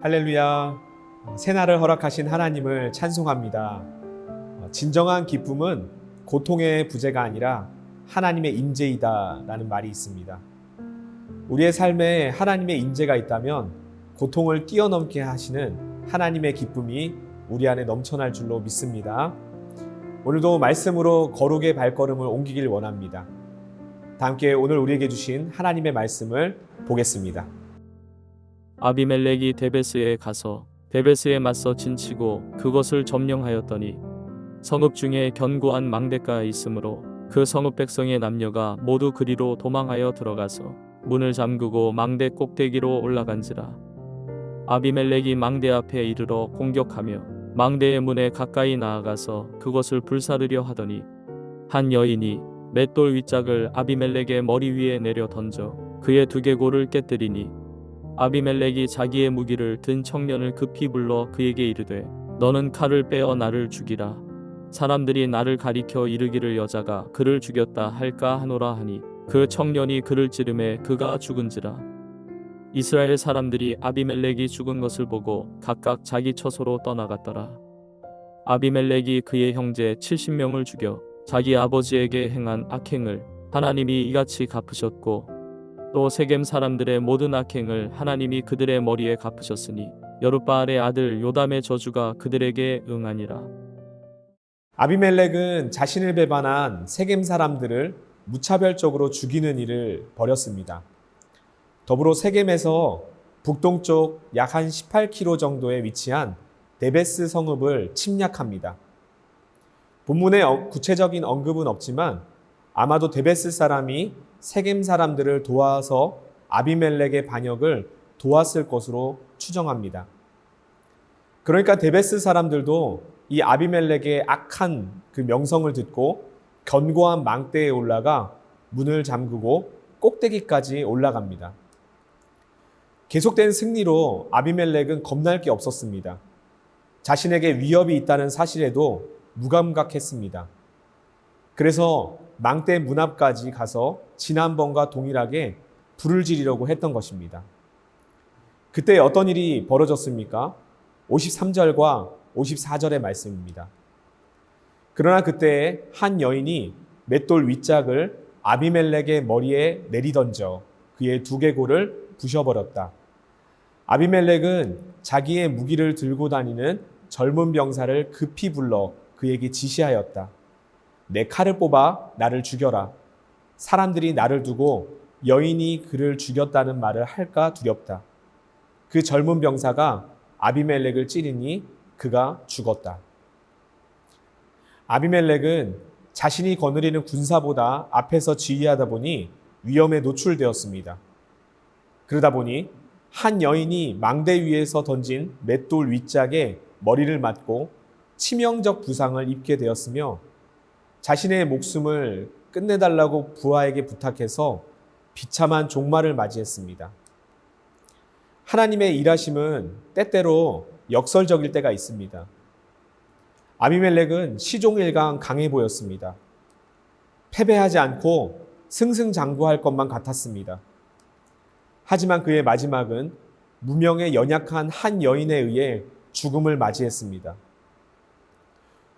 할렐루야. 새날을 허락하신 하나님을 찬송합니다. 진정한 기쁨은 고통의 부재가 아니라 하나님의 임재이다 라는 말이 있습니다. 우리의 삶에 하나님의 임재가 있다면 고통을 뛰어넘게 하시는 하나님의 기쁨이 우리 안에 넘쳐날 줄로 믿습니다. 오늘도 말씀으로 거룩의 발걸음을 옮기길 원합니다. 다 함께 오늘 우리에게 주신 하나님의 말씀을 보겠습니다. 아비멜렉이 데베스에 가서 데베스에 맞서 진치고 그것을 점령하였더니 성읍 중에 견고한 망대가 있으므로 그 성읍 백성의 남녀가 모두 그리로 도망하여 들어가서 문을 잠그고 망대 꼭대기로 올라간지라. 아비멜렉이 망대 앞에 이르러 공격하며 망대의 문에 가까이 나아가서 그것을 불사르려 하더니 한 여인이 맷돌 윗짝을 아비멜렉의 머리 위에 내려 던져 그의 두개골을 깨뜨리니 아비멜렉이 자기의 무기를 든 청년을 급히 불러 그에게 이르되 너는 칼을 빼어 나를 죽이라. 사람들이 나를 가리켜 이르기를 여자가 그를 죽였다 할까 하노라 하니 그 청년이 그를 찌르매 그가 죽은지라. 이스라엘 사람들이 아비멜렉이 죽은 것을 보고 각각 자기 처소로 떠나갔더라. 아비멜렉이 그의 형제 70명을 죽여 자기 아버지에게 행한 악행을 하나님이 이같이 갚으셨고 또 세겜 사람들의 모든 악행을 하나님이 그들의 머리에 갚으셨으니 여룻바알의 아들 요담의 저주가 그들에게 응하니라. 아비멜렉은 자신을 배반한 세겜 사람들을 무차별적으로 죽이는 일을 벌였습니다. 더불어 세겜에서 북동쪽 약 한 18km 정도에 위치한 데베스 성읍을 침략합니다. 본문에 구체적인 언급은 없지만 아마도 데베스 사람이 세겜 사람들을 도와서 아비멜렉의 반역을 도왔을 것으로 추정합니다. 그러니까 데베스 사람들도 이 아비멜렉의 악한 그 명성을 듣고 견고한 망대에 올라가 문을 잠그고 꼭대기까지 올라갑니다. 계속된 승리로 아비멜렉은 겁날 게 없었습니다. 자신에게 위협이 있다는 사실에도 무감각했습니다. 그래서 망대 문 앞까지 가서 지난번과 동일하게 불을 지르려고 했던 것입니다. 그때 어떤 일이 벌어졌습니까? 53절과 54절의 말씀입니다. 그러나 그때 한 여인이 맷돌 윗짝을 아비멜렉의 머리에 내리던져 그의 두개골을 부셔버렸다. 아비멜렉은 자기의 무기를 들고 다니는 젊은 병사를 급히 불러 그에게 지시하였다. 내 칼을 뽑아 나를 죽여라. 사람들이 나를 두고 여인이 그를 죽였다는 말을 할까 두렵다. 그 젊은 병사가 아비멜렉을 찌르니 그가 죽었다. 아비멜렉은 자신이 거느리는 군사보다 앞에서 지휘하다 보니 위험에 노출되었습니다. 그러다 보니 한 여인이 망대 위에서 던진 맷돌 윗짝에 머리를 맞고 치명적 부상을 입게 되었으며 자신의 목숨을 끝내달라고 부하에게 부탁해서 비참한 종말을 맞이했습니다. 하나님의 일하심은 때때로 역설적일 때가 있습니다. 아비멜렉은 시종일관 강해 보였습니다. 패배하지 않고 승승장구할 것만 같았습니다. 하지만 그의 마지막은 무명의 연약한 한 여인에 의해 죽음을 맞이했습니다.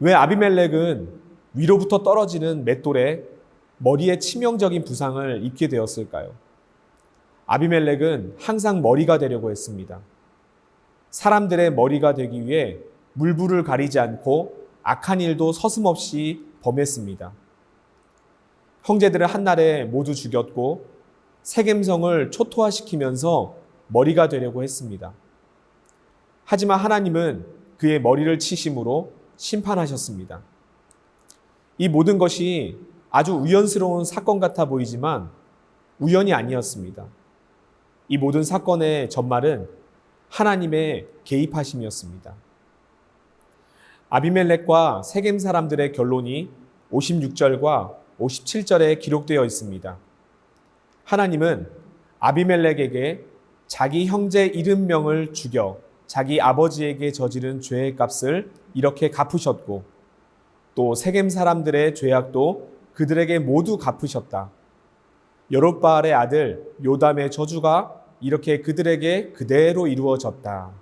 왜 아비멜렉은 위로부터 떨어지는 맷돌에 머리에 치명적인 부상을 입게 되었을까요? 아비멜렉은 항상 머리가 되려고 했습니다. 사람들의 머리가 되기 위해 물불을 가리지 않고 악한 일도 서슴없이 범했습니다. 형제들을 한날에 모두 죽였고 세겜성을 초토화시키면서 머리가 되려고 했습니다. 하지만 하나님은 그의 머리를 치심으로 심판하셨습니다. 이 모든 것이 아주 우연스러운 사건 같아 보이지만 우연이 아니었습니다. 이 모든 사건의 전말은 하나님의 개입하심이었습니다. 아비멜렉과 세겜 사람들의 결론이 56절과 57절에 기록되어 있습니다. 하나님은 아비멜렉에게 자기 형제 70명을 죽여 자기 아버지에게 저지른 죄의 값을 이렇게 갚으셨고 또 세겜 사람들의 죄악도 그들에게 모두 갚으셨다. 여룻바알의 아들 요담의 저주가 이렇게 그들에게 그대로 이루어졌다.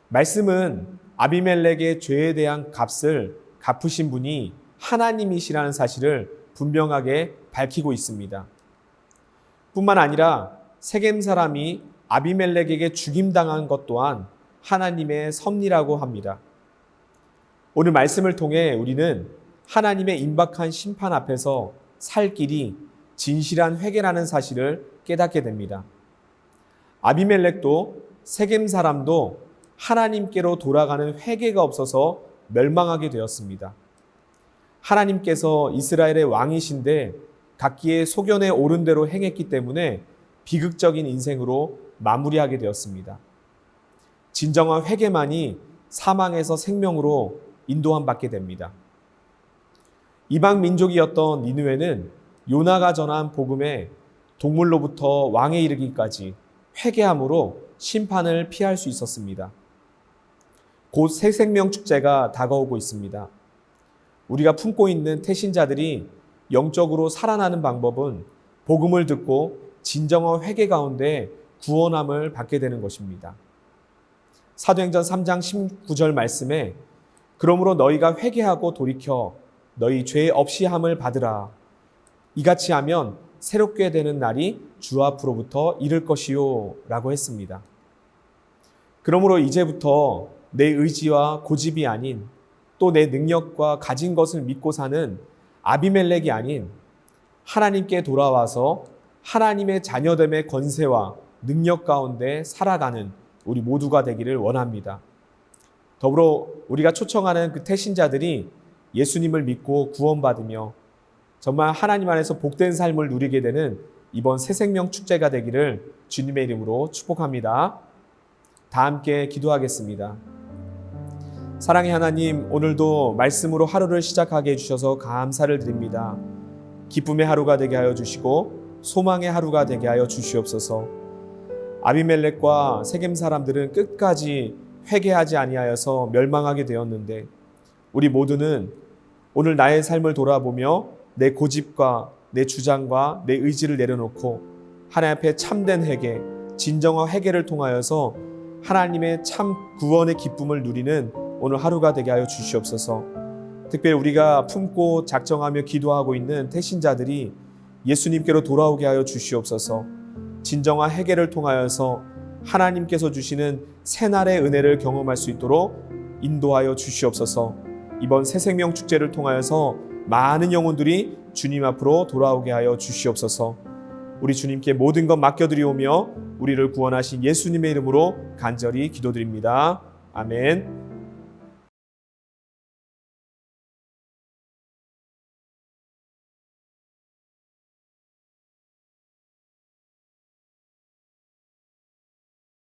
말씀은 아비멜렉의 죄에 대한 값을 갚으신 분이 하나님이시라는 사실을 분명하게 밝히고 있습니다. 뿐만 아니라 세겜 사람이 아비멜렉에게 죽임당한 것 또한 하나님의 섭리라고 합니다. 오늘 말씀을 통해 우리는 하나님의 임박한 심판 앞에서 살 길이 진실한 회개라는 사실을 깨닫게 됩니다. 아비멜렉도 세겜 사람도 하나님께로 돌아가는 회개가 없어서 멸망하게 되었습니다. 하나님께서 이스라엘의 왕이신데 각기의 소견에 옳은 대로 행했기 때문에 비극적인 인생으로 마무리하게 되었습니다. 진정한 회개만이 사망에서 생명으로 인도함 받게 됩니다. 이방 민족이었던 니느웨는 요나가 전한 복음에 동물로부터 왕에 이르기까지 회개함으로 심판을 피할 수 있었습니다. 곧 새 생명 축제가 다가오고 있습니다. 우리가 품고 있는 태신자들이 영적으로 살아나는 방법은 복음을 듣고 진정한 회개 가운데 구원함을 받게 되는 것입니다. 사도행전 3장 19절 말씀에 그러므로 너희가 회개하고 돌이켜 너희 죄 없이 함을 받으라. 이같이 하면 새롭게 되는 날이 주 앞으로부터 이를 것이요 라고 했습니다. 그러므로 이제부터 내 의지와 고집이 아닌 또 내 능력과 가진 것을 믿고 사는 아비멜렉이 아닌 하나님께 돌아와서 하나님의 자녀됨의 권세와 능력 가운데 살아가는 우리 모두가 되기를 원합니다. 더불어 우리가 초청하는 그 태신자들이 예수님을 믿고 구원받으며 정말 하나님 안에서 복된 삶을 누리게 되는 이번 새생명 축제가 되기를 주님의 이름으로 축복합니다. 다 함께 기도하겠습니다. 사랑의 하나님, 오늘도 말씀으로 하루를 시작하게 해주셔서 감사를 드립니다. 기쁨의 하루가 되게 하여 주시고 소망의 하루가 되게 하여 주시옵소서. 아비멜렉과 세겜 사람들은 끝까지 회개하지 아니하여서 멸망하게 되었는데 우리 모두는 오늘 나의 삶을 돌아보며 내 고집과 내 주장과 내 의지를 내려놓고 하나님 앞에 참된 회개, 진정한 회개를 통하여서 하나님의 참 구원의 기쁨을 누리는 오늘 하루가 되게 하여 주시옵소서. 특별히 우리가 품고 작정하며 기도하고 있는 태신자들이 예수님께로 돌아오게 하여 주시옵소서. 진정한 회개를 통하여서 하나님께서 주시는 새날의 은혜를 경험할 수 있도록 인도하여 주시옵소서. 이번 새생명 축제를 통하여서 많은 영혼들이 주님 앞으로 돌아오게 하여 주시옵소서. 우리 주님께 모든 것 맡겨드리오며 우리를 구원하신 예수님의 이름으로 간절히 기도드립니다. 아멘.